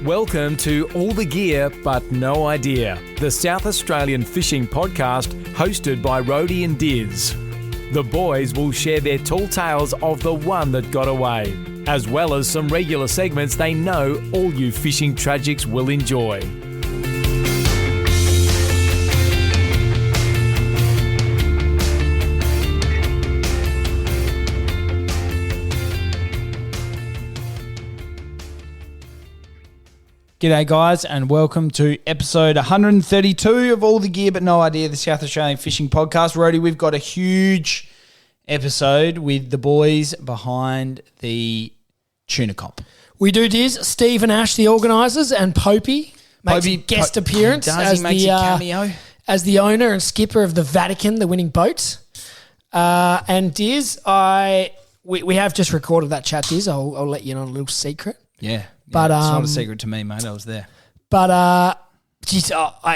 Welcome to All the Gear But No Idea, the South Australian fishing podcast hosted by Rhodey and Diz. The boys will share their tall tales of the one that got away, as well as some regular segments they know all you fishing tragics will enjoy. G'day guys and welcome to episode 132 of All the Gear But No Idea, the South Australian Fishing Podcast. Rhodey, we've got a huge episode with the boys behind the tuna comp. We do, Diz. Steve and Ash, the organisers, and Popey makes a guest appearance as the owner and skipper of the Vatican, the winning boat. And Diz, we have just recorded that chat, Diz. I'll let you in on a little secret. Yeah. But it's not a secret to me, mate. I was there. But I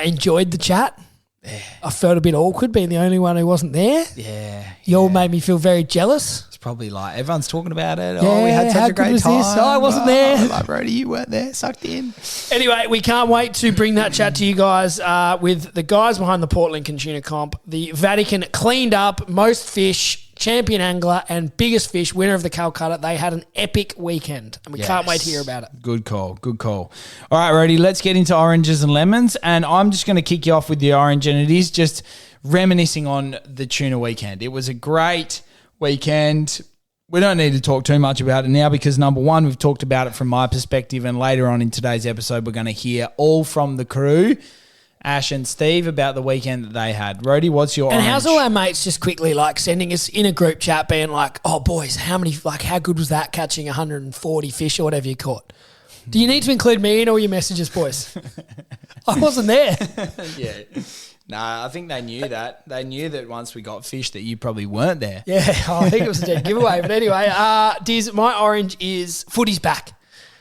enjoyed the chat. Yeah. I felt a bit awkward being the only one who wasn't there. Yeah. You all made me feel very jealous. It's probably like everyone's talking about it. Yeah, we had such a great time. This? I wasn't there. Like, Rhodey, you weren't there. Sucked in. Anyway, we can't wait to bring that chat to you guys with the guys behind the Port Lincoln Tuna Comp. The Vatican cleaned up most fish, champion angler and biggest fish, winner of the Calcutta. They had an epic weekend and we can't wait to hear about it. Good call. All right, Rhodey, let's get into oranges and lemons. And I'm just going to kick you off with the orange, and it is just reminiscing on the tuna weekend. It was a great weekend. We don't need to talk too much about it now because, number one, we've talked about it from my perspective, and later on in today's episode, we're going to hear all from the crew, Ash and Steve, about the weekend that they had. Rhodey, what's your orange? And how's all our mates just quickly sending us in a group chat being like, oh, boys, how good was that catching 140 fish or whatever you caught? Do you need to include me in all your messages, boys? I wasn't there. Yeah. Nah, I think they knew that. They knew that once we got fish that you probably weren't there. Yeah, I think it was a dead giveaway. But anyway, Diz, my orange is footy's back.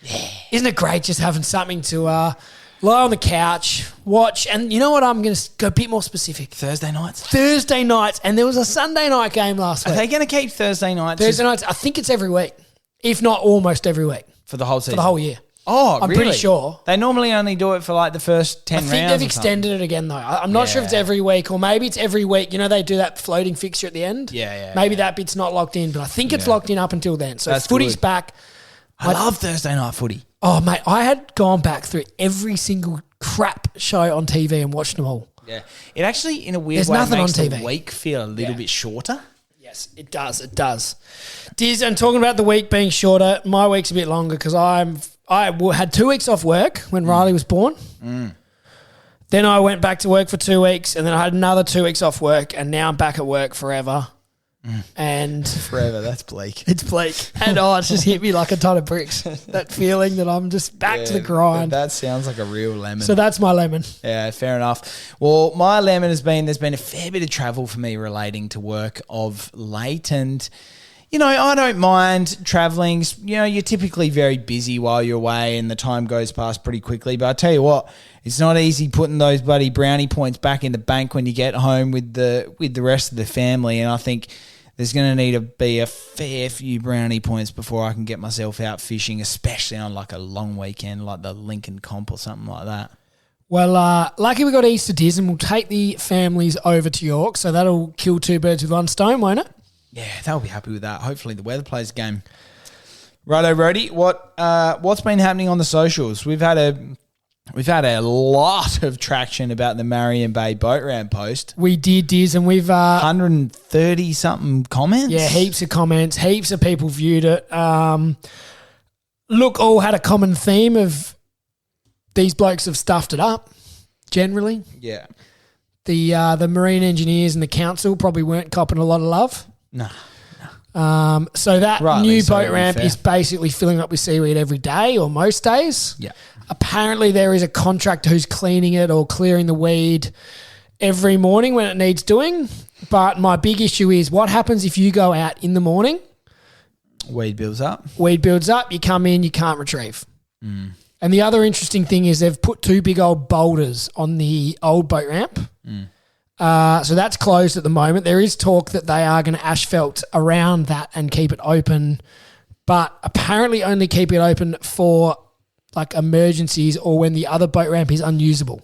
Yeah. Isn't it great just having something to lie on the couch, watch, and you know what? I'm going to go a bit more specific. Thursday nights, and there was a Sunday night game last week. Are they going to keep Thursday nights? Thursday nights, I think it's every week, if not almost every week. For the whole season? For the whole year. Oh, I'm really? pretty sure. They normally only do it for like the first 10 rounds. I think they've extended it again though. I'm not sure if it's every week or maybe it's every week. You know, they do that floating fixture at the end. Yeah. Maybe that bit's not locked in, but I think it's locked in up until then. So that's footy's good. back. I love Thursday night footy. Oh, mate, I had gone back through every single crap show on TV and watched them all. Yeah. It actually, in a weird way, makes the week feel a little bit shorter. Yes, it does. Diz, and talking about the week being shorter, my week's a bit longer because I had 2 weeks off work when Riley was born. Then I went back to work for 2 weeks, and then I had another 2 weeks off work, and now I'm back at work forever. And forever, that's bleak. It's bleak. And it's just hit me like a ton of bricks. That feeling that I'm just back to the grind. That sounds like a real lemon. So that's my lemon. Yeah, fair enough. Well, my lemon there's been a fair bit of travel for me relating to work of late, and you know, I don't mind traveling. You know, you're typically very busy while you're away and the time goes past pretty quickly. But I tell you what, it's not easy putting those bloody brownie points back in the bank when you get home with the rest of the family. And I think there's going to need to be a fair few brownie points before I can get myself out fishing, especially on like a long weekend like the Lincoln Comp or something like that. Well, lucky we got Easter, Diz, and we'll take the families over to York. So that'll kill 2 birds with one stone, won't it? Yeah, they'll be happy with that. Hopefully the weather plays a game. Righto, Rhodey, what's been happening on the socials? We've had a lot of traction about the Marion Bay boat ramp post. We did, Diz, and we've 130 something comments. Yeah, heaps of comments, heaps of people viewed it. Look, all had a common theme of these blokes have stuffed it up. Generally, yeah. The marine engineers and the council probably weren't copping a lot of love. No. So that new boat ramp is basically filling up with seaweed every day or most days. Yeah. Apparently there is a contractor who's cleaning it or clearing the weed every morning when it needs doing. But my big issue is what happens if you go out in the morning? Weed builds up. You come in, you can't retrieve. And the other interesting thing is they've put 2 big old boulders on the old boat ramp. So that's closed at the moment. There is talk that they are going to asphalt around that and keep it open, but apparently only keep it open for like emergencies or when the other boat ramp is unusable.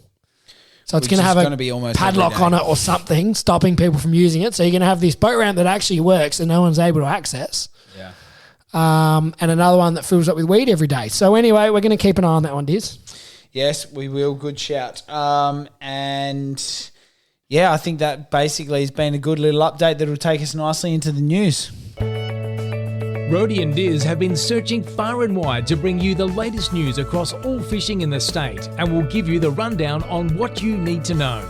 So it's going to have a padlock on it or something stopping people from using it. So you're going to have this boat ramp that actually works and no one's able to access. Yeah. And another one that fills up with weed every day. So anyway, we're going to keep an eye on that one, Diz. Yes, we will. Good shout. And yeah, I think that basically has been a good little update that will take us nicely into the news. Rhodey and Diz have been searching far and wide to bring you the latest news across all fishing in the state, and will give you the rundown on what you need to know.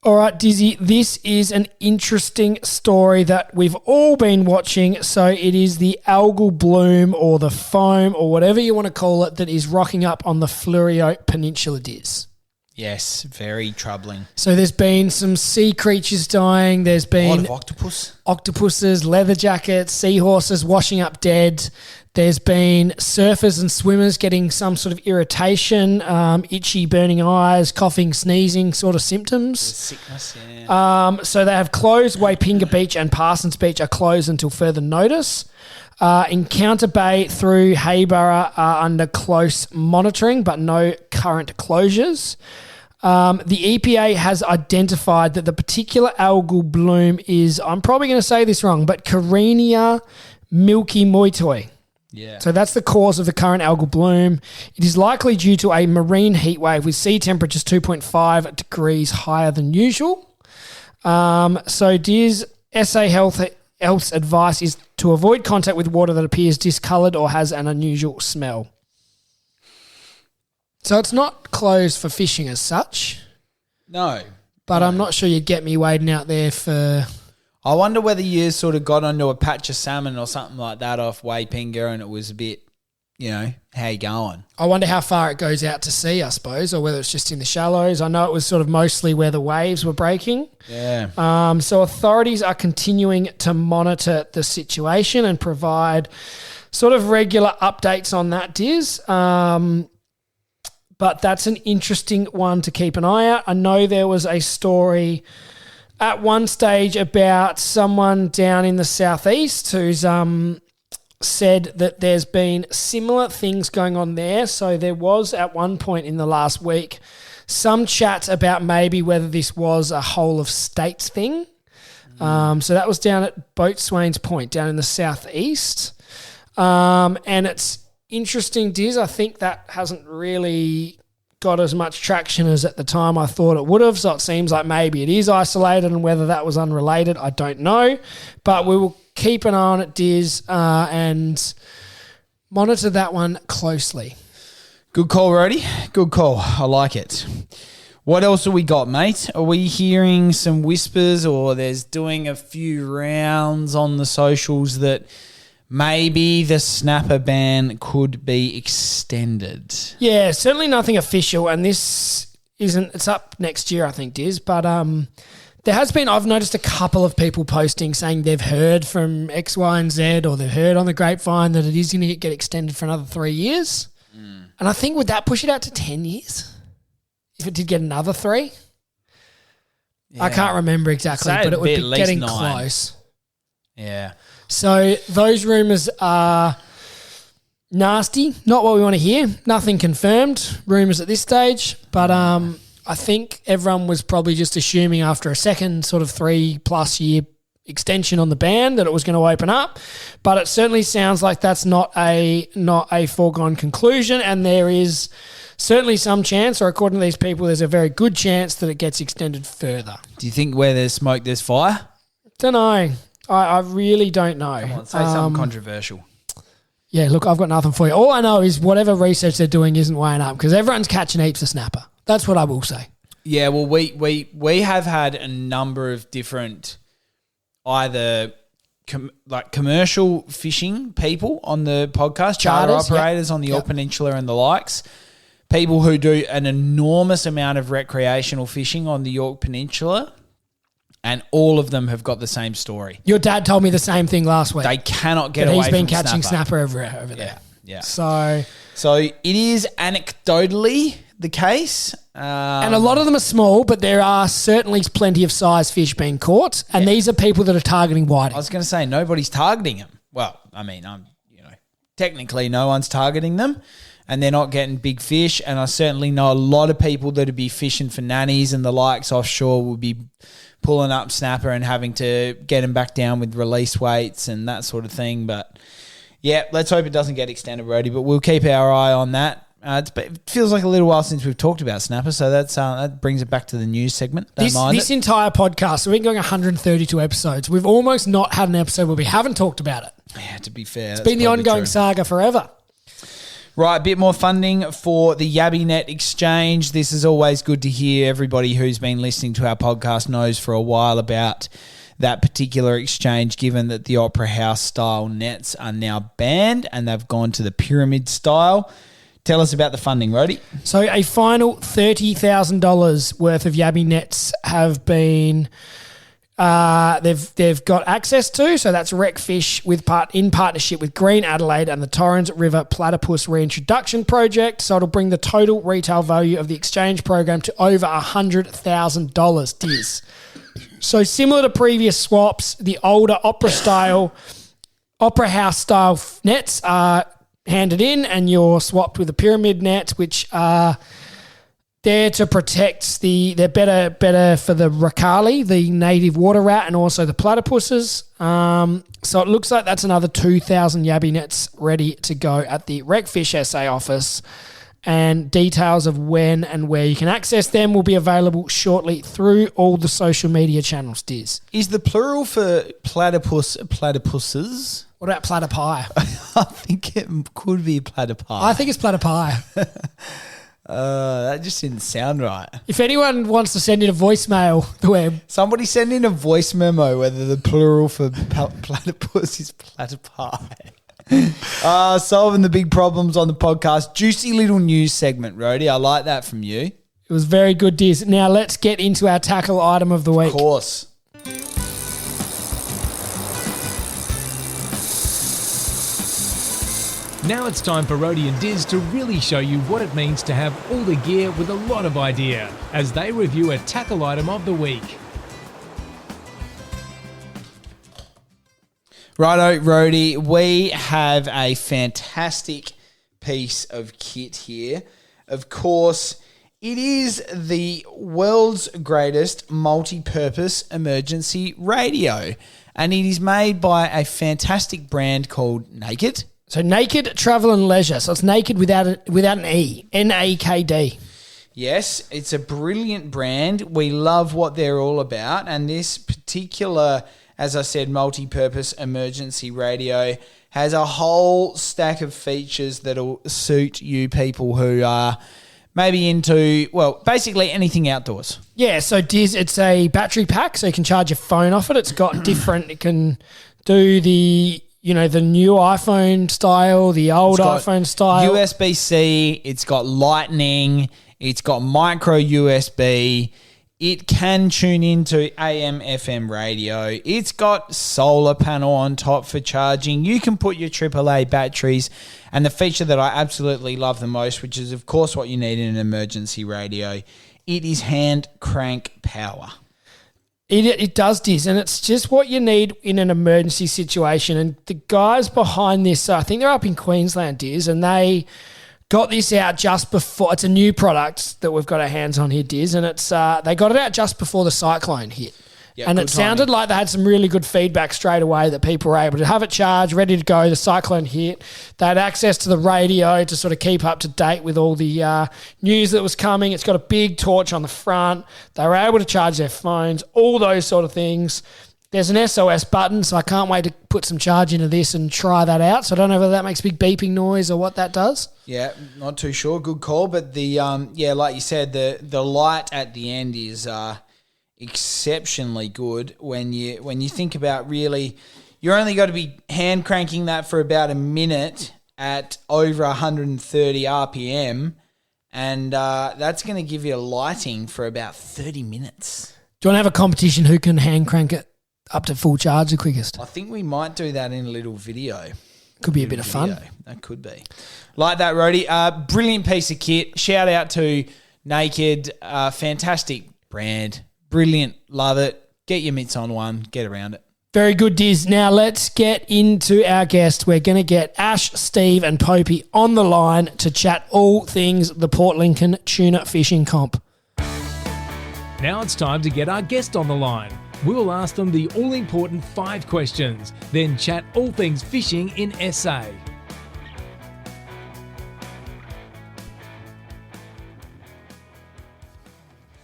All right, Dizzy, this is an interesting story that we've all been watching. So it is the algal bloom or the foam or whatever you want to call it that is rocking up on the Fleuriot Peninsula, Diz. Yes, very troubling. So there's been some sea creatures dying. There's been a lot of octopuses, leather jackets, seahorses washing up dead. There's been surfers and swimmers getting some sort of irritation, itchy, burning eyes, coughing, sneezing sort of symptoms. Sickness, yeah. So they have closed. Waipinga Beach and Parsons Beach are closed until further notice. Encounter Bay through Hayborough are under close monitoring, but no current closures. The EPA has identified that the particular algal bloom is, I'm probably going to say this wrong, but Carenia milky moitoi. Yeah. So that's the cause of the current algal bloom. It is likely due to a marine heat wave with sea temperatures 2.5 degrees higher than usual. So Diz, SA Health's advice is to avoid contact with water that appears discoloured or has an unusual smell. So it's not closed for fishing as such. No. But I'm not sure you'd get me wading out there for... I wonder whether you sort of got onto a patch of salmon or something like that off Waipinga and it was a bit, how you going? I wonder how far it goes out to sea, I suppose, or whether it's just in the shallows. I know it was sort of mostly where the waves were breaking. Yeah. So authorities are continuing to monitor the situation and provide sort of regular updates on that, Diz. But that's an interesting one to keep an eye out. I know there was a story at one stage about someone down in the southeast who's said that there's been similar things going on there. So there was at one point in the last week some chat about maybe whether this was a whole of states thing. So that was down at Boatswain's Point down in the southeast. And it's interesting, Diz. I think that hasn't really got as much traction as at the time I thought it would have. So it seems like maybe it is isolated, and whether that was unrelated, I don't know. But we will keep an eye on it, Diz, and monitor that one closely. Good call, Rhodey. Good call. I like it. What else have we got, mate? Are we hearing some whispers, or there's doing a few rounds on the socials that maybe the snapper ban could be extended? Yeah, certainly nothing official, and this isn't. It's up next year, I think, Diz. But there has been. I've noticed a couple of people posting saying they've heard from X, Y, and Z, or they've heard on the grapevine that it is going to get extended for another 3 years. And I think would that push it out to 10 years if it did get another 3? Yeah. I can't remember exactly, but it would be getting 9. Close. Yeah. So those rumours are nasty, not what we want to hear. Nothing confirmed, rumours at this stage. But I think everyone was probably just assuming after a second sort of 3+ year extension on the ban that it was going to open up. But it certainly sounds like that's not a foregone conclusion, and there is certainly some chance, or according to these people, there's a very good chance that it gets extended further. Do you think where there's smoke, there's fire? Don't know. I really don't know. Come on, say something controversial. Yeah, look, I've got nothing for you. All I know is whatever research they're doing isn't weighing up, because everyone's catching heaps of snapper. That's what I will say. Yeah, well, we have had a number of different either commercial fishing people on the podcast, charter operators on the York Peninsula and the likes, people who do an enormous amount of recreational fishing on the York Peninsula, and all of them have got the same story. Your dad told me the same thing last week. They cannot get away from snapper. He's been catching snapper over there. Yeah. So it is anecdotally the case. And a lot of them are small, but there are certainly plenty of size fish being caught. And these are people that are targeting whiting. I was going to say nobody's targeting them. Well, I mean, technically no one's targeting them, and they're not getting big fish. And I certainly know a lot of people that would be fishing for nannies and the likes offshore would be pulling up snapper and having to get them back down with release weights and that sort of thing. But yeah, let's hope it doesn't get extended, Brody. But we'll keep our eye on that. It feels like a little while since we've talked about snapper, so that brings it back to the news segment. This entire podcast, so we've been going 132 episodes. We've almost not had an episode where we haven't talked about it. Yeah, to be fair. It's been the ongoing saga forever. Right, a bit more funding for the YabbyNet exchange. This is always good to hear. Everybody who's been listening to our podcast knows for a while about that particular exchange, given that the Opera House style nets are now banned and they've gone to the pyramid style. Tell us about the funding, Rody. So a final $30,000 worth of Yabby nets have been they've got access to. So that's Recfish in partnership with Green Adelaide and the Torrens River Platypus Reintroduction Project. So it'll bring the total retail value of the exchange program to over $100,000. Diz. So similar to previous swaps, the older Opera House style nets are handed in, and you're swapped with a pyramid net, which are there to protect they're better for the Racali, the native water rat, and also the platypuses. So it looks like that's another 2,000 Yabby nets ready to go at the Recfish SA office, and details of when and where you can access them will be available shortly through all the social media channels, Diz. Is the plural for platypuses? What about platypi? I think it could be platypi. I think it's platypi. That just didn't sound right. If anyone wants to send in a voicemail, somebody send in a voice memo whether the plural for platypus is platypi. Solving the big problems on the podcast. Juicy little news segment, Rody. I like that from you. It was very good, Diz. Now let's get into our tackle item of the week. Of course. Now it's time for Rody and Diz to really show you what it means to have all the gear with a lot of idea as they review a tackle item of the week. Righto, Rody, we have a fantastic piece of kit here. Of course, it is the world's greatest multi-purpose emergency radio, and it is made by a fantastic brand called Naked. So Naked Travel and Leisure. So it's Naked without an E. NAKD. Yes, it's a brilliant brand. We love what they're all about. And this particular, as I said, multi-purpose emergency radio has a whole stack of features that'll suit you people who are maybe into, well, basically anything outdoors. Yeah, so Diz, it's a battery pack, so you can charge your phone off it. It's got different, it can do the new iPhone style, the old iPhone style. USB-C, it's got lightning, it's got micro USB, it can tune into AM, FM radio, it's got solar panel on top for charging, you can put your AAA batteries, and the feature that I absolutely love the most, which is of course what you need in an emergency radio, it is hand crank power. It does, Diz, and it's just what you need in an emergency situation. And the guys behind this, I think they're up in Queensland, Diz, and they got this out just before. It's a new product that we've got our hands on here, Diz, and it's they got it out just before the cyclone hit. Yeah, and it sounded like they had some really good feedback straight away that people were able to have it charged, ready to go. The cyclone hit. They had access to the radio to sort of keep up to date with all the news that was coming. It's got a big torch on the front. They were able to charge their phones, all those sort of things. There's an SOS button, so I can't wait to put some charge into this and try that out. So I don't know whether that makes a big beeping noise or what that does. Yeah, not too sure. Good call. But the like you said, the light at the end is exceptionally good when you think about really you're only got to be hand cranking that for about a minute at over 130 RPM, and that's going to give you lighting for about 30 minutes. Do you want to have a competition who can hand crank it up to full charge the quickest? I think we might do that in a little video. Could be a bit of fun. That could be. Like that, Rhodey. Brilliant piece of kit. Shout out to Naked. Fantastic brand. Brilliant. Love it. Get your mitts on one. Get around it. Very good, Diz. Now let's get into our guest. We're going to get Ash, Steve and Popey on the line to chat all things the Port Lincoln Tuna Fishing Comp. Now it's time to get our guest on the line. We'll ask them the all-important 5 questions, then chat all things fishing in SA.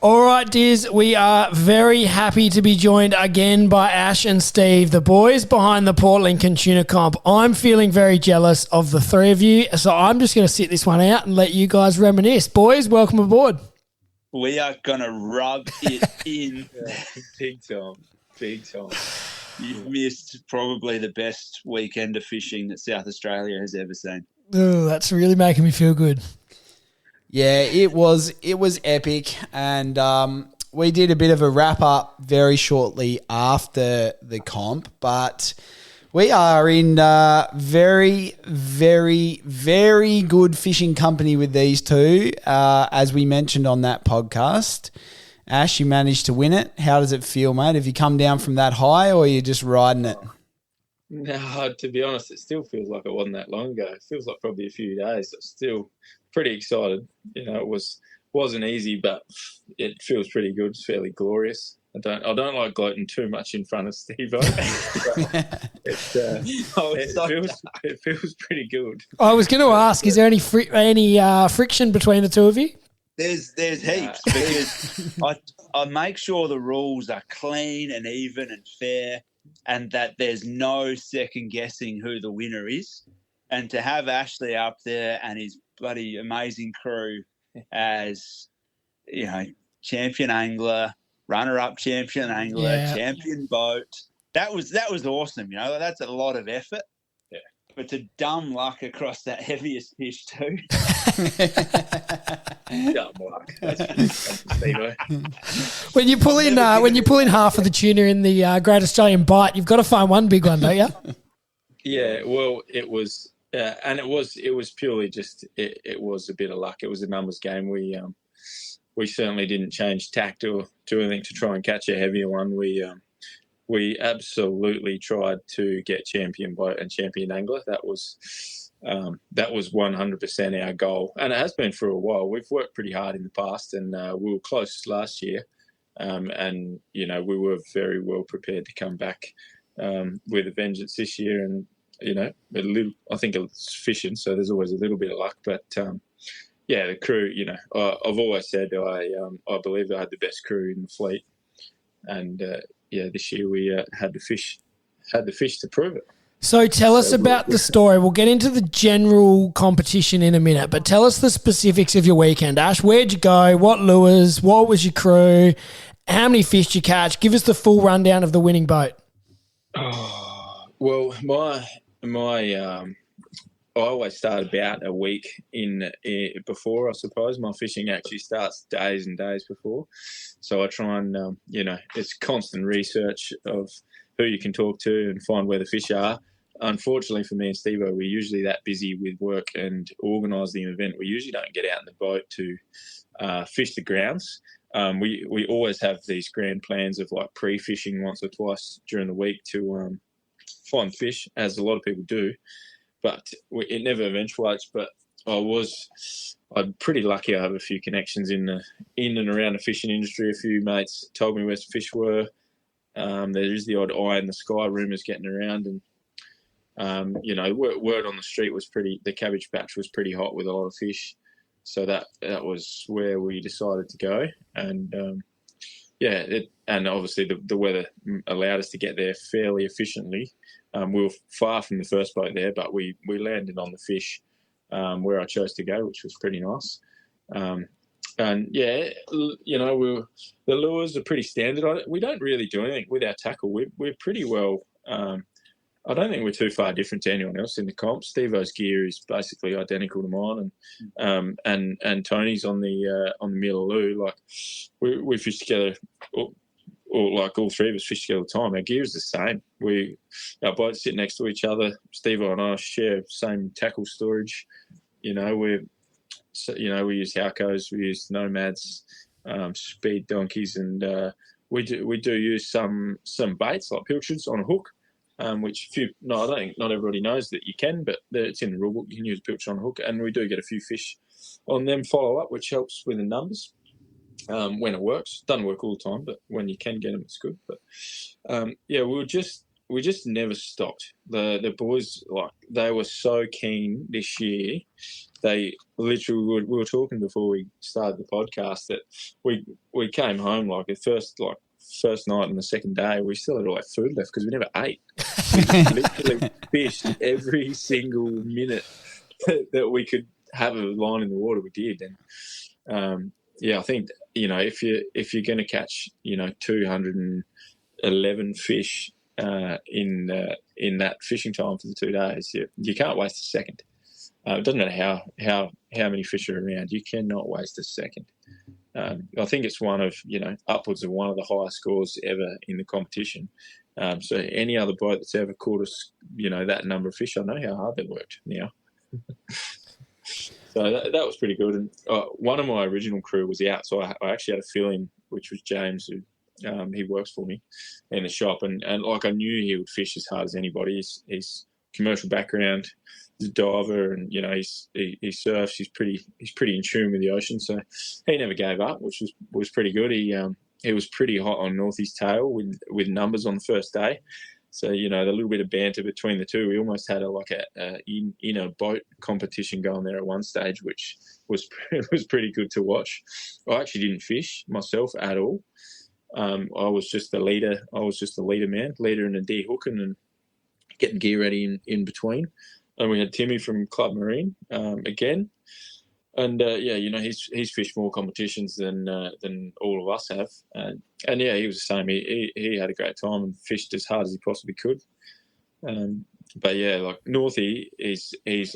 All right, Diz, we are very happy to be joined again by Ash and Steve, the boys behind the Port Lincoln Tuna Comp. I'm feeling very jealous of the 3 of you, so I'm just going to sit this one out and let you guys reminisce. Boys, welcome aboard. We are going to rub it in. Big time. Big time. You've missed probably the best weekend of fishing that South Australia has ever seen. Oh, that's really making me feel good. Yeah, it was epic, and we did a bit of a wrap up very shortly after the comp, but we are in very, very, very good fishing company with these two, as we mentioned on that podcast. Ash, you managed to win it. How does it feel, mate? Have you come down from that high, or are you just riding it? No, to be honest, it still feels like it wasn't that long ago. It feels like probably a few days. I'm still pretty excited. You know, it wasn't easy, but it feels pretty good. It's fairly glorious. I don't like gloating too much in front of Steve-O. It feels pretty good. I was going to ask, is there any friction between the two of you? There's heaps because I make sure the rules are clean and even and fair, and that there's no second guessing who the winner is. And to have Ashley up there and his bloody amazing crew as, you know, champion angler, runner-up champion angler, champion boat, that was awesome. You know, that's a lot of effort. Yeah, but to dumb luck across that heaviest fish too. Dumb luck. That's Steve-O. When you pull in half of the tuna in the Great Australian Bite, you've got to find one big one, don't you? Yeah, well, it was, and it was purely just it was a bit of luck. It was a numbers game. We certainly didn't change tact or do anything to try and catch a heavier one. We absolutely tried to get champion boat and champion angler. That was 100% our goal, and it has been for a while. We've worked pretty hard in the past, and we were close last year, and you know we were very well prepared to come back with a vengeance this year. And you know, I think it's fishing, so there's always a little bit of luck. But yeah, the crew. You know, I've always said I believe I had the best crew in the fleet, and yeah, this year we had the fish to prove it. So tell us about the story. We'll get into the general competition in a minute, but tell us the specifics of your weekend, Ash. Where'd you go? What lures? What was your crew? How many fish did you catch? Give us the full rundown of the winning boat. Oh, well, I always start about a week before, I suppose. My fishing actually starts days and days before. So I try and, you know, it's constant research of who you can talk to and find where the fish are. Unfortunately for me and Steve-O, we're usually that busy with work and organising the event. We usually don't get out in the boat to fish the grounds. We always have these grand plans of like pre-fishing once or twice during the week to find fish, as a lot of people do. But it never eventuates. But I'm pretty lucky. I have a few connections in and around the fishing industry. A few mates told me where some fish were. There is the odd eye in the sky rumours getting around, and you know, word on the street was the cabbage patch was pretty hot with a lot of fish, so that was where we decided to go. And and obviously the weather allowed us to get there fairly efficiently. We were far from the first boat there, but we landed on the fish where I chose to go, which was pretty nice. And yeah, you know, the lures are pretty standard. We don't really do anything with our tackle. We're pretty well. I don't think we're too far different to anyone else in the comp. Steve-O's gear is basically identical to mine, and Tony's on the Mealaloo. Like we fish together all three of us fish together all the time. Our gear is the same. Our boats sit next to each other. Steve and I share same tackle storage. We use Halcos, we use Nomads, speed donkeys, and we do use some baits like pilchards on a hook, which I don't think not everybody knows that you can, but it's in the rule book. You can use pilchard on a hook, and we do get a few fish on them follow up, which helps with the numbers. When it works, doesn't work all the time, but when you can get them, it's good. But we just never stopped. The boys, like, they were so keen this year. They literally we were talking before we started the podcast that we came home like the first night and the second day we still had all that food left because we never ate. We literally fished every single minute that we could have a line in the water. We did, and I think if you're going to catch 211 fish in that fishing time for the 2 days, you can't waste a second. It doesn't matter how many fish are around. You cannot waste a second. I think it's one of upwards of one of the highest scores ever in the competition. So any other boat that's ever caught us, that number of fish, I know how hard they worked now. So that was pretty good. And one of my original crew was out, so I actually had a fill-in, which was James, who he works for me in the shop, and like I knew he would fish as hard as anybody. He's commercial background, he's a diver, and he surfs. He's pretty in tune with the ocean, so he never gave up, which was pretty good. He was pretty hot on Northie's tail with numbers on the first day. So, the little bit of banter between the two, we almost had a boat competition going there at one stage, which was pretty good to watch. I actually didn't fish myself at all. I was just the leader. I was just the leader and a de-hooking and getting gear ready in between. And we had Timmy from Club Marine again. And he's fished more competitions than all of us have, and he was the same. He had a great time and fished as hard as he possibly could. But like Northie he is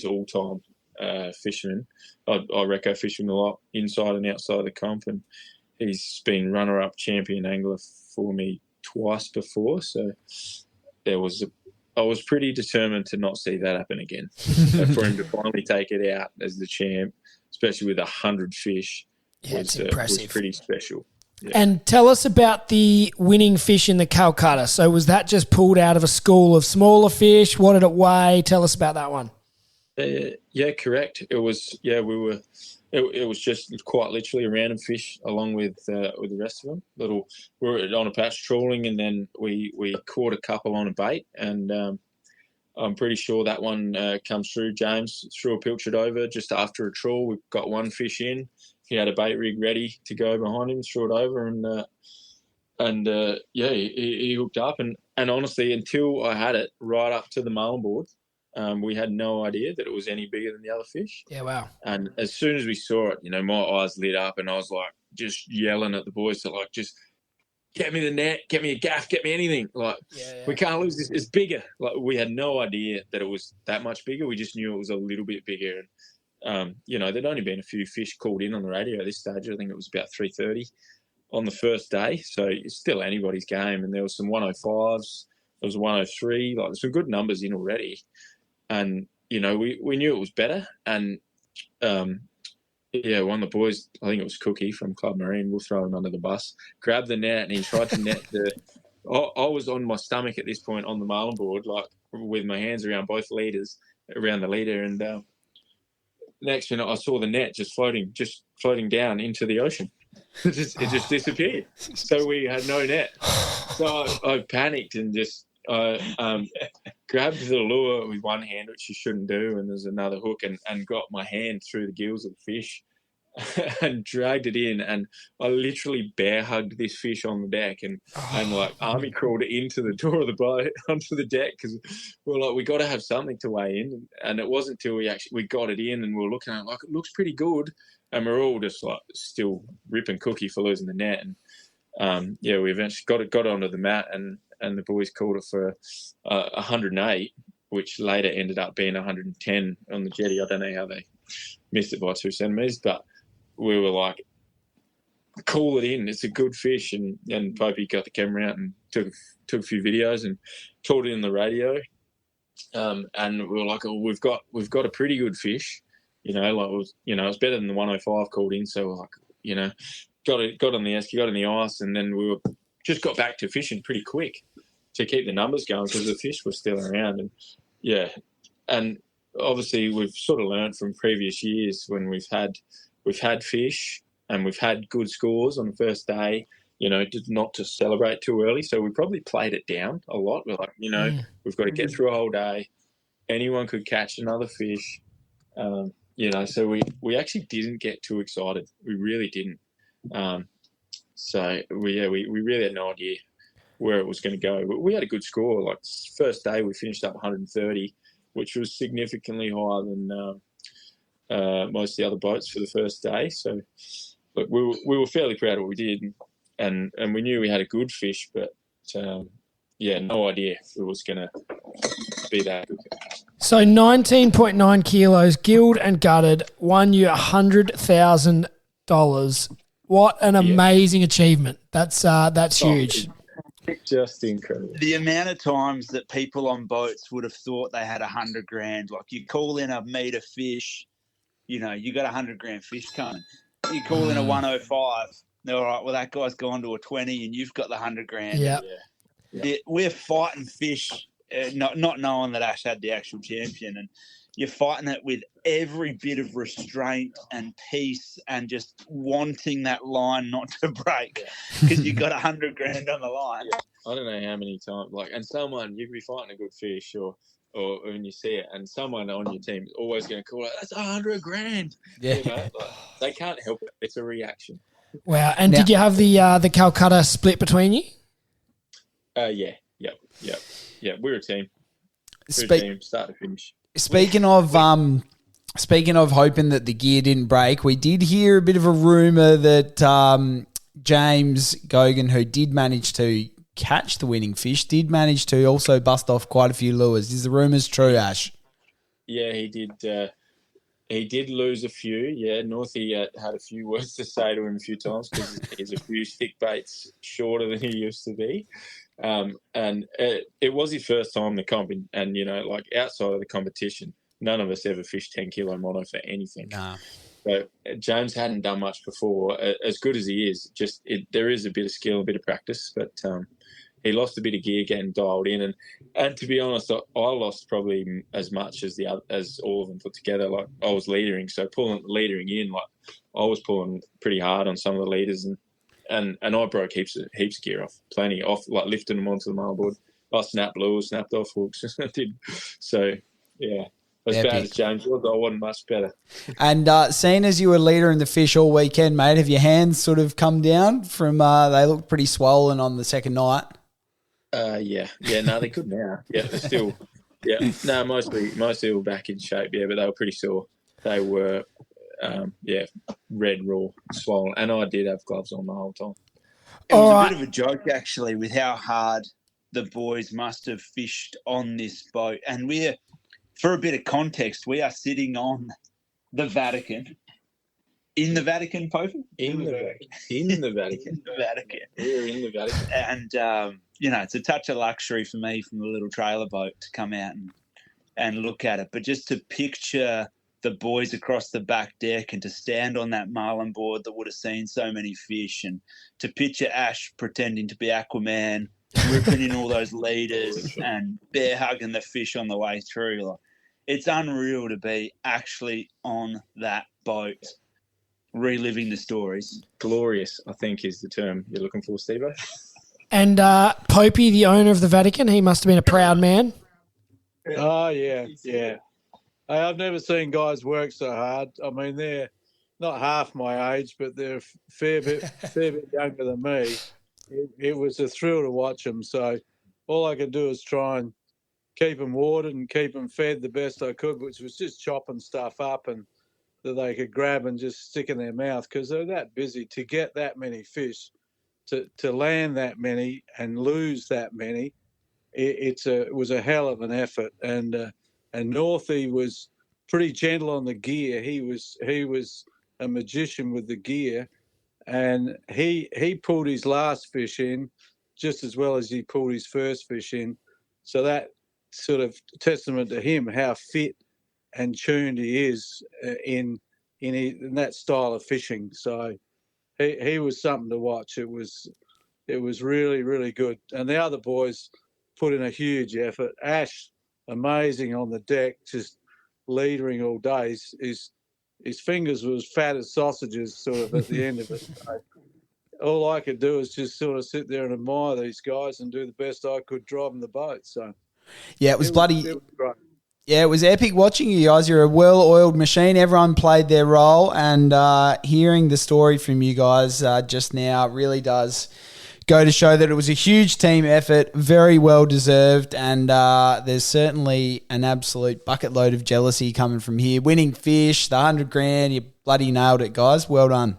all time fisherman. I reco fish him a lot inside and outside the comp, and he's been runner up champion angler for me twice before. So I was pretty determined to not see that happen again. And for him to finally take it out as the champ, especially with 100 fish, it's impressive. Was pretty special. Yeah. And tell us about the winning fish in the Calcutta. So was that just pulled out of a school of smaller fish? What did it weigh? Tell us about that one. Correct. It was. It was just quite literally a random fish along with the rest of them. We were on a patch trawling, and then we caught a couple on a bait, and I'm pretty sure that one comes through. James threw a pilchard over just after a trawl. We got one fish in. He had a bait rig ready to go behind him, threw it over, and he hooked up. And honestly, until I had it right up to the marlin board, we had no idea that it was any bigger than the other fish. Yeah, wow. And as soon as we saw it, my eyes lit up, and I was like just yelling at the boys to just get me the net, get me a gaff, get me anything. We can't lose this. It's bigger. We had no idea that it was that much bigger. We just knew it was a little bit bigger. And, there'd only been a few fish called in on the radio at this stage. I think it was about 3:30 on the first day. So it's still anybody's game. And there was some 105s. There was a 103. There's some good numbers in already. And, we knew it was better. And, one of the boys, I think it was Cookie from Club Marine, we'll throw him under the bus, grabbed the net and he tried to net I was on my stomach at this point on the marlin board, with my hands around both leaders, around the leader. And next minute I saw the net just floating down into the ocean. It just disappeared. So we had no net. So I panicked and just grabbed the lure with one hand, which you shouldn't do, and there's another hook, and got my hand through the gills of the fish and dragged it in, and I literally bear hugged this fish on the deck and army crawled it into the door of the boat onto the deck, because we got to have something to weigh in. And it wasn't until we got it in and we were looking at it it looks pretty good, and we're all just still ripping Cookie for losing the net. And we eventually got it onto the mat, and the boys called it for 108, which later ended up being 110 on the jetty. I don't know how they missed it by 2 centimetres, but we were call it in. It's a good fish. And Popey got the camera out and took a few videos and told it in the radio. And we were like, oh, we've got a pretty good fish. It was better than the 105 called in. So like, got on the esky, got on the ice, and then we just got back to fishing pretty quick to keep the numbers going because the fish were still around. And obviously we've sort of learned from previous years when we've had fish and we've had good scores on the first day, not to celebrate too early. So we probably played it down a lot. We're like, we've got to get through a whole day. Anyone could catch another fish. So we actually didn't get too excited. We really didn't. So we really had no idea where it was going to go. But we had a good score. Like first day, we finished up 130, which was significantly higher than most of the other boats for the first day. So, but we were fairly proud of what we did, and we knew we had a good fish, but no idea if it was going to be that good. So 19.9 kilos, gilled and gutted, won you $100,000. What an amazing achievement! That's huge. Just incredible. The amount of times that people on boats would have thought they had $100,000, like you call in a meat of fish, you got $100,000 fish coming. You call in a 105, they're all right. Well, that guy's gone to a 20, and you've got the $100,000. Yeah. We're fighting fish, not knowing that Ash had the actual champion, and you're fighting it with every bit of restraint and peace and just wanting that line not to break because you got $100,000 on the line. I don't know how many times, and someone, you can be fighting a good fish or when you see it, and someone on your team is always going to call it, that's $100,000. Yeah. They can't help it. It's a reaction. Wow. And did you have the Calcutta split between you? Yeah. We're a team. Start to finish. Speaking of hoping that the gear didn't break, we did hear a bit of a rumour that James Gogan, who did manage to catch the winning fish, did manage to also bust off quite a few lures. Is the rumours true, Ash? Yeah, he did. He did lose a few. Yeah, Northie had a few words to say to him a few times because he's a few stick baits shorter than he used to be. And it was his first time in the comp, and outside of the competition, none of us ever fished 10 kilo mono for anything. Nah. So James hadn't done much before. As good as he is, there is a bit of skill, a bit of practice, but he lost a bit of gear getting dialed in, and to be honest, I lost probably as much as as all of them put together. Like I was leadering, so leadering in, like I was pulling pretty hard on some of the leaders, and I broke heaps of gear off, plenty off, like lifting them onto the mailboard. I snapped lures, snapped off hooks. I did. So yeah. As bad as James was, I wasn't much better. And seeing as you were leader in the fish all weekend, mate, have your hands sort of come down from? They looked pretty swollen on the second night. No, they could now. Yeah, they're still. Yeah, no, mostly all back in shape. Yeah, but they were pretty sore. They were, red, raw, swollen, and I did have gloves on the whole time. It was a bit of a joke actually with how hard the boys must have fished on this boat, and for a bit of context, we are sitting on the Vatican. In the Vatican, Popey? In the Vatican. In the Vatican. We're in the Vatican. And, it's a touch of luxury for me from the little trailer boat to come out and look at it. But just to picture the boys across the back deck and to stand on that marlin board that would have seen so many fish, and to picture Ash pretending to be Aquaman, ripping in all those leaders and bear hugging the fish on the way through. Like, it's unreal to be actually on that boat, reliving the stories. Glorious, I think, is the term you're looking for, Steve-O. And Popey, the owner of the Vatican, he must have been a proud man. Oh, yeah. I've never seen guys work so hard. I mean, they're not half my age, but they're a fair bit younger than me. It was a thrill to watch them. So all I could do is try and keep them watered and keep them fed the best I could, which was just chopping stuff up and that they could grab and just stick in their mouth because they're that busy to get that many fish, to land that many and lose that many. It was a hell of an effort. And Northie was pretty gentle on the gear. He was a magician with the gear. and he pulled his last fish in just as well as he pulled his first fish in. So that sort of testament to him how fit and tuned he is in that style of fishing. So he was something to watch. It was really, really good. And the other boys put in a huge effort. Ash, amazing on the deck, just leadering all day. His fingers were as fat as sausages sort of at the end of it. So all I could do is just sort of sit there and admire these guys and do the best I could driving the boat. So Yeah, it was bloody. It was great. Yeah, it was epic watching you guys. You're a well-oiled machine. Everyone played their role, and hearing the story from you guys just now really does go to show that it was a huge team effort, very well-deserved, and there's certainly an absolute bucket load of jealousy coming from here. Winning fish, the $100,000, you bloody nailed it, guys. Well done.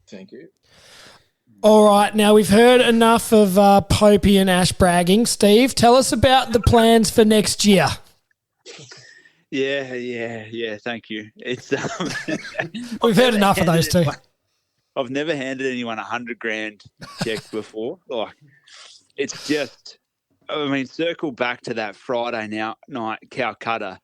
Thank you. All right, now we've heard enough of Popey and Ash bragging. Steve, tell us about the plans for next year. Yeah. Thank you. It's We've heard enough of those two. I've never handed anyone $100,000 check before. Like, it's just, I mean, circle back to that Friday night Calcutta.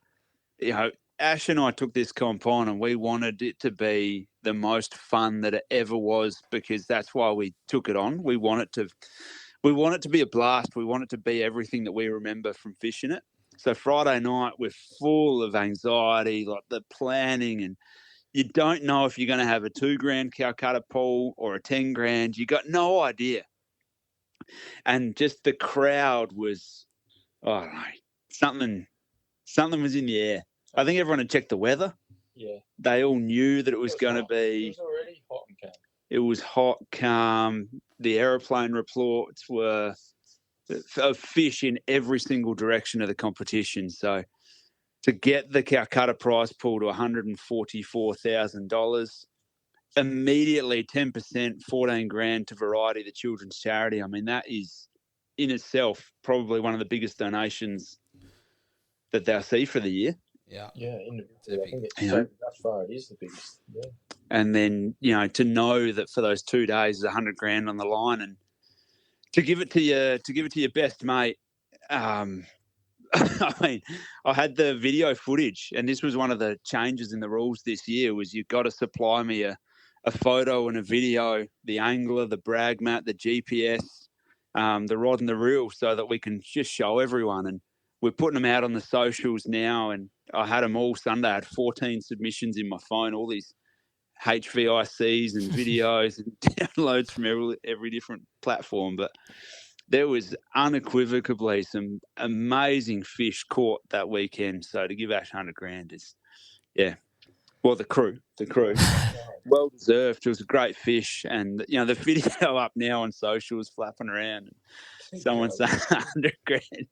You know, Ash and I took this comp on, and we wanted it to be the most fun that it ever was, because that's why we took it on. We want it to be a blast. We want it to be everything that we remember from fishing it. So Friday night, we're full of anxiety, like the planning, and you don't know if you're going to have a $2,000 Calcutta pool or a $10,000. You got no idea. And just the crowd was, I don't know, something was in the air. I think everyone had checked the weather. Yeah. They all knew that it was going to be. It was already hot and calm. It was hot, calm. The aeroplane reports were of fish in every single direction of the competition. So to get the Calcutta prize pool to $144,000, immediately 10%, $14,000 to Variety, the children's charity. I mean, that is in itself probably one of the biggest donations that they'll see for the year. Yeah, individually, I think thus far it is the biggest. Yeah. And then, you know, to know that for those 2 days is $100,000 on the line, and to give it to your best mate. I mean, I had the video footage, and this was one of the changes in the rules this year, was you've got to supply me a photo and a video, the angler, the brag mat, the GPS, the rod and the reel, so that we can just show everyone. And we're putting them out on the socials now, and I had them all Sunday. I had 14 submissions in my phone, all these HVICs and videos and downloads from every different platform. But there was unequivocally some amazing fish caught that weekend. So to give Ash $100,000 is, well, the crew, well deserved. It was a great fish, and you know the video up now on socials flapping around. And someone saying $100,000.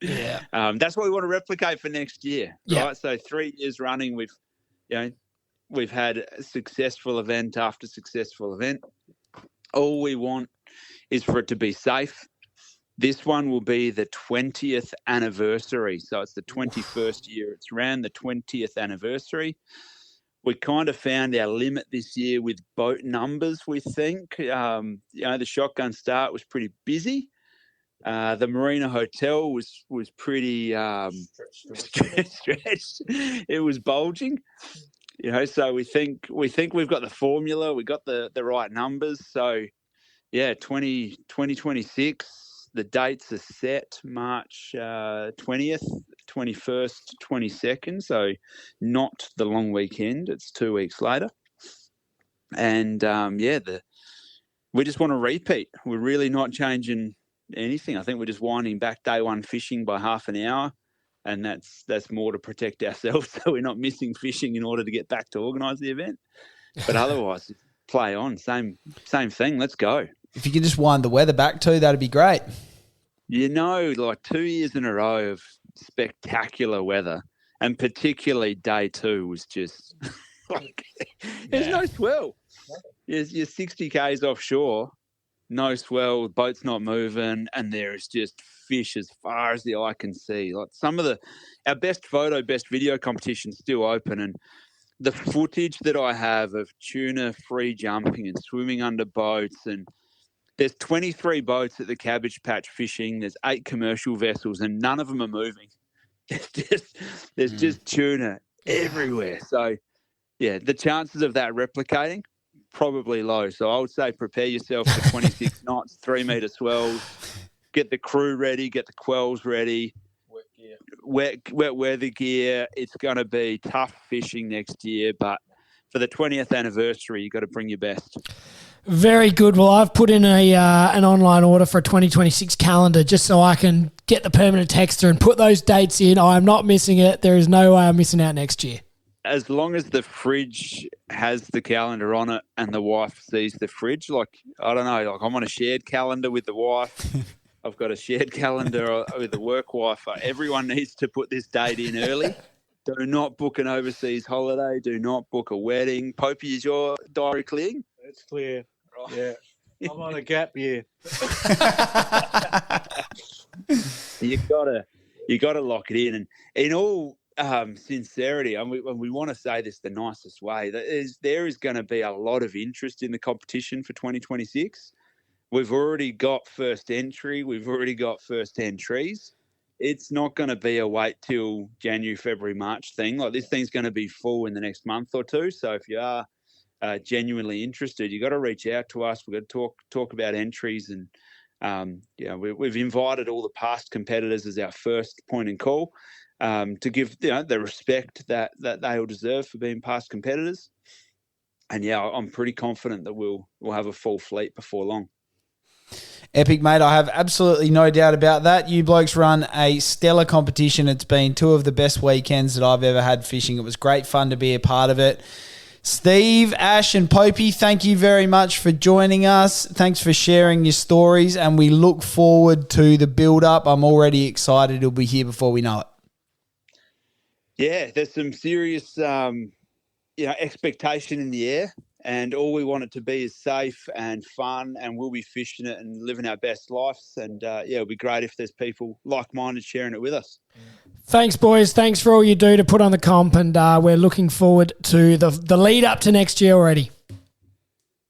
Yeah, that's what we want to replicate for next year. Yeah. Right. So 3 years running, we've had successful event after successful event. All we want is for it to be safe. This one will be the 20th anniversary. So it's the 21st year. It's around the 20th anniversary. We kind of found our limit this year with boat numbers, we think. The shotgun start was pretty busy. The Marina Hotel was pretty stretched. It was bulging. You know, so we think we've got the formula, we got the right numbers. So, 2026, the dates are set March 20th, 21st, 22nd. So not the long weekend. It's 2 weeks later. And, we just want to repeat. We're really not changing anything. I think we're just winding back day one fishing by half an hour. And that's more to protect ourselves, so we're not missing fishing in order to get back to organise the event. But otherwise, play on. Same thing. Let's go. If you could just wind the weather back too, that'd be great. You know, like 2 years in a row of spectacular weather, and particularly day two was just there's no swell. You're 60 k's offshore, no swell, boat's not moving, and there is just fish as far as the eye can see. Like some of our best photo, best video competitions still open, and the footage that I have of tuna free jumping and swimming under boats, and there's 23 boats at the Cabbage Patch fishing. There's 8 commercial vessels, and none of them are moving. There's just tuna everywhere. So, yeah, the chances of that replicating, probably low. So I would say prepare yourself for 26 knots, 3 metre swells, get the crew ready, get the quells ready. Wet weather gear. It's going to be tough fishing next year, but for the 20th anniversary, you've got to bring your best. Very good. Well, I've put in an online order for a 2026 calendar just so I can get the permanent texter and put those dates in. I'm not missing it. There is no way I'm missing out next year. As long as the fridge has the calendar on it and the wife sees the fridge, like, I don't know, like I'm on a shared calendar with the wife. I've got a shared calendar with the work Wi-Fi. Everyone needs to put this date in early. Do not book an overseas holiday. Do not book a wedding. Popey, is your diary clearing? It's clear. Right. Yeah. I'm on a gap year. You gotta lock it in. And in all sincerity, and we want to say this the nicest way, there is going to be a lot of interest in the competition for 2026. We've already got first entry. We've already got first entries. It's not going to be a wait till January, February, March thing. Like, this thing's going to be full in the next month or two. So if you are genuinely interested, you got to reach out to us. We've got to talk about entries, and we've invited all the past competitors as our first point and call to give the respect that they all deserve for being past competitors. And yeah, I'm pretty confident that we'll have a full fleet before long. Epic, mate. I have absolutely no doubt about that. You blokes run a stellar competition. It's been 2 of the best weekends that I've ever had fishing. It was great fun to be a part of it. Steve, Ash and Popey, thank you very much for joining us. Thanks for sharing your stories, and we look forward to the build-up. I'm already excited. It'll be here before we know it. Yeah, there's some serious expectation in the air. And all we want it to be is safe and fun, and we'll be fishing it and living our best lives. And, it'll be great if there's people like-minded sharing it with us. Thanks, boys. Thanks for all you do to put on the comp, and we're looking forward to the lead up to next year already.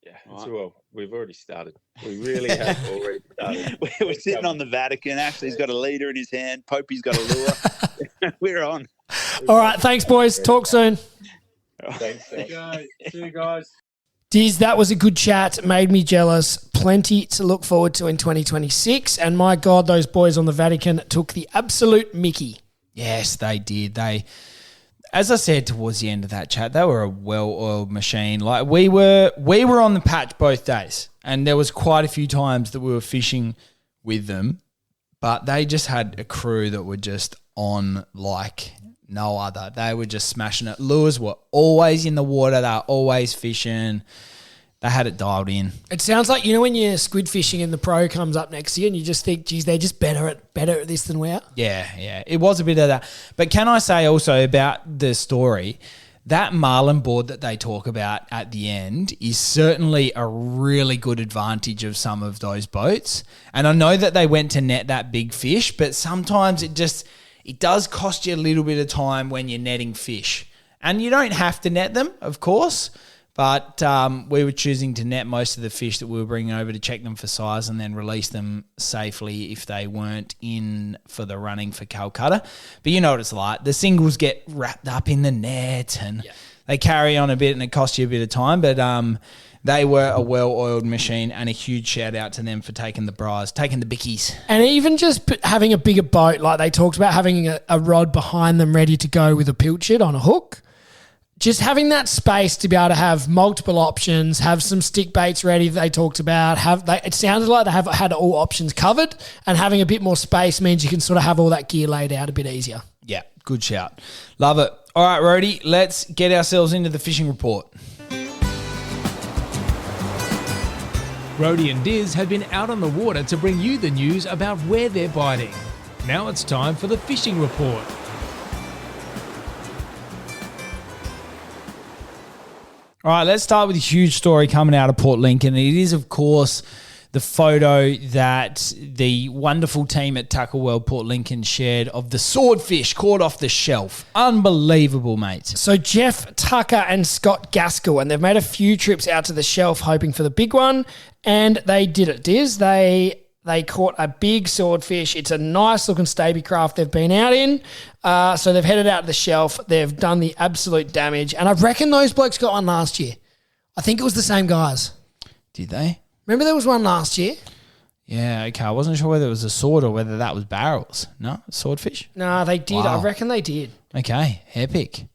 Yeah, well, we've already started. We really have already started. We're sitting on the Vatican. Ashley's got a leader in his hand. Popey's got a lure. We're on. All right, thanks, boys. Talk soon. Thanks. See you guys. Diz, that was a good chat. Made me jealous. Plenty to look forward to in 2026. And my God, those boys on the Vatican took the absolute mickey. Yes, they did. As I said towards the end of that chat, they were a well-oiled machine. Like, we were on the patch both days, and there was quite a few times that we were fishing with them, but they just had a crew that were just on like no other. They were just smashing it. Lures were always in the water. They were always fishing. They had it dialed in. It sounds like, when you're squid fishing and the pro comes up next year and you just think, geez, they're just better at this than we are. Yeah. It was a bit of that. But can I say also about the story, that marlin board that they talk about at the end is certainly a really good advantage of some of those boats. And I know that they went to net that big fish, but sometimes it does cost you a little bit of time when you're netting fish. And you don't have to net them, of course, but we were choosing to net most of the fish that we were bringing over to check them for size and then release them safely if they weren't in for the running for Calcutta. But you know what it's like. The singles get wrapped up in the net and they carry on a bit and it costs you a bit of time. But they were a well-oiled machine, and a huge shout-out to them for taking the bras, taking the bickies. And even just having a bigger boat, like they talked about, having a rod behind them ready to go with a pilchard on a hook. Just having that space to be able to have multiple options, have some stick baits ready that they talked about. It sounded like they have had all options covered, and having a bit more space means you can sort of have all that gear laid out a bit easier. Yeah, good shout. Love it. All right, Rhodey, let's get ourselves into the fishing report. Rhodey and Diz have been out on the water to bring you the news about where they're biting. Now it's time for the fishing report. All right, let's start with a huge story coming out of Port Lincoln. It is, of course, the photo that the wonderful team at Tackle World Port Lincoln shared of the swordfish caught off the shelf. Unbelievable, mates. So Jeff Tucker and Scott Gaskell, and they've made a few trips out to the shelf hoping for the big one, and they did it, Diz. They caught a big swordfish. It's a nice looking stabby craft they've been out in. So they've headed out to the shelf. They've done the absolute damage, and I reckon those blokes got one last year. I think it was the same guys. Did they? Remember there was one last year? Yeah, okay. I wasn't sure whether it was a sword or whether that was barrels. No? Swordfish? No, they did. Wow. I reckon they did. Okay, epic.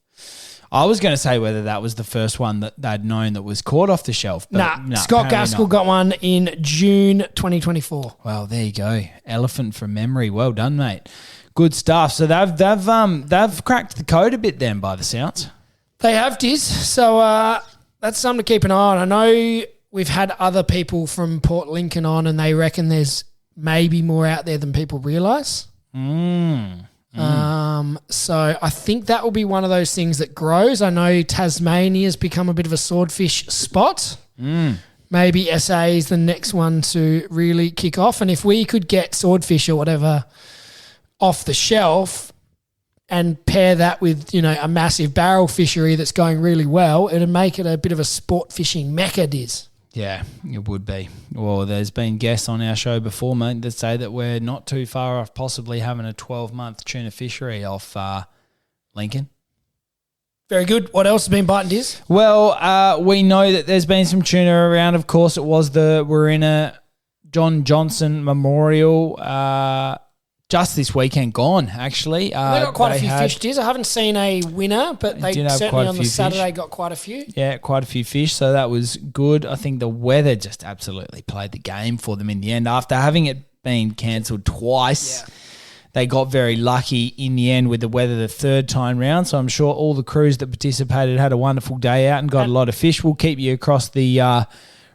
I was going to say whether that was the first one that they'd known that was caught off the shelf. But no, Scott Gaskell got one in June 2024. Well, there you go. Elephant from memory. Well done, mate. Good stuff. So they've cracked the code a bit then by the sounds. They have, Diz. So that's something to keep an eye on. I know we've had other people from Port Lincoln on, and they reckon there's maybe more out there than people realise. So I think that will be one of those things that grows. I know Tasmania has become a bit of a swordfish spot. Maybe SA is the next one to really kick off. And if we could get swordfish or whatever off the shelf and pair that with, a massive barrel fishery that's going really well, it'd make it a bit of a sport fishing mecca, Diz. Yeah, it would be. Well, there's been guests on our show before, mate, that say that we're not too far off possibly having a 12-month tuna fishery off Lincoln. Very good. What else has been biting, Diz? Well, we know that there's been some tuna around. Of course, we're in a John Johnson Memorial just this weekend gone, actually. They got quite a few fish, Diz. I haven't seen a winner, but they certainly on the Saturday got quite a few. Yeah, quite a few fish, so that was good. I think the weather just absolutely played the game for them in the end. After having it been cancelled twice, they got very lucky in the end with the weather the third time round, so I'm sure all the crews that participated had a wonderful day out and got a lot of fish. We'll keep you across the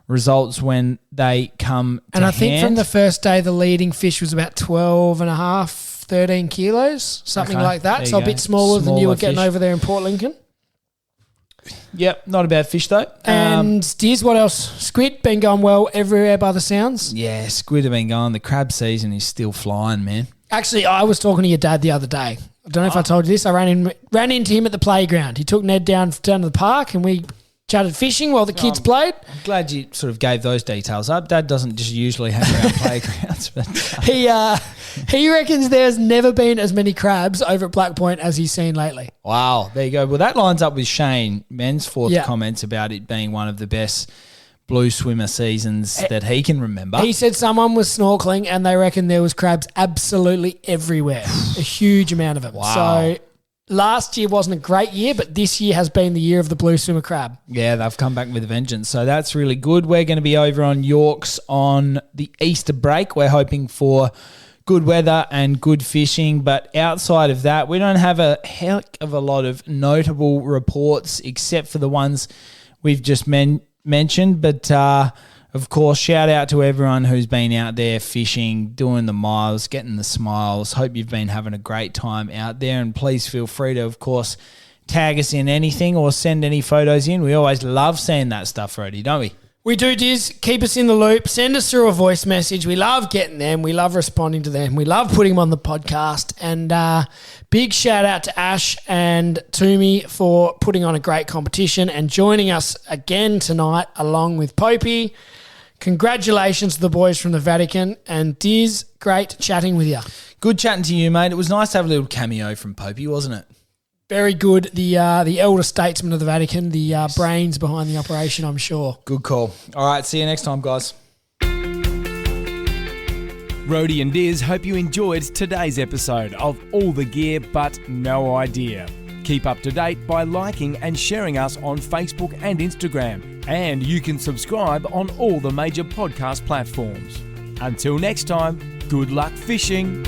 results when they come to And I think hand. from the first day, the leading fish was about 12 and a half, 13 kilos, something like that. So a bit smaller than you were getting over there in Port Lincoln. Yep, not a bad fish though. And Diz, what else? Squid, been going well everywhere by the sounds. Yeah, squid have been going. The crab season is still flying, man. Actually, I was talking to your dad the other day. I don't know if I told you this. I ran into him at the playground. He took Ned down to the park and we chatted fishing while the kids played. I'm glad you sort of gave those details up. Dad doesn't just usually hang around playgrounds. But He reckons there's never been as many crabs over at Black Point as he's seen lately. Wow, there you go. Well, that lines up with Shane Mensforth's comments about it being one of the best blue swimmer seasons that he can remember. He said someone was snorkeling and they reckon there was crabs absolutely everywhere. A huge amount of them. Wow. So last year wasn't a great year, but this year has been the year of the blue swimmer crab. Yeah, they've come back with a vengeance. So that's really good. We're going to be over on Yorks on the Easter break. We're hoping for good weather and good fishing. But outside of that, we don't have a heck of a lot of notable reports except for the ones we've just mentioned. But, of course, shout out to everyone who's been out there fishing, doing the miles, getting the smiles. Hope you've been having a great time out there. And please feel free to, of course, tag us in anything or send any photos in. We always love seeing that stuff, Rody, don't we? We do, Diz. Keep us in the loop. Send us through a voice message. We love getting them. We love responding to them. We love putting them on the podcast. And big shout out to Ash and Toomey for putting on a great competition and joining us again tonight along with Popey. Congratulations to the boys from the Vatican. And Diz, great chatting with you. Good chatting to you, mate. It was nice to have a little cameo from Popey, wasn't it? Very good. The elder statesman of the Vatican, the brains behind the operation, I'm sure. Good call. All right, see you next time, guys. Rody and Diz hope you enjoyed today's episode of All the Gear But No Idea. Keep up to date by liking and sharing us on Facebook and Instagram. And you can subscribe on all the major podcast platforms. Until next time, good luck fishing.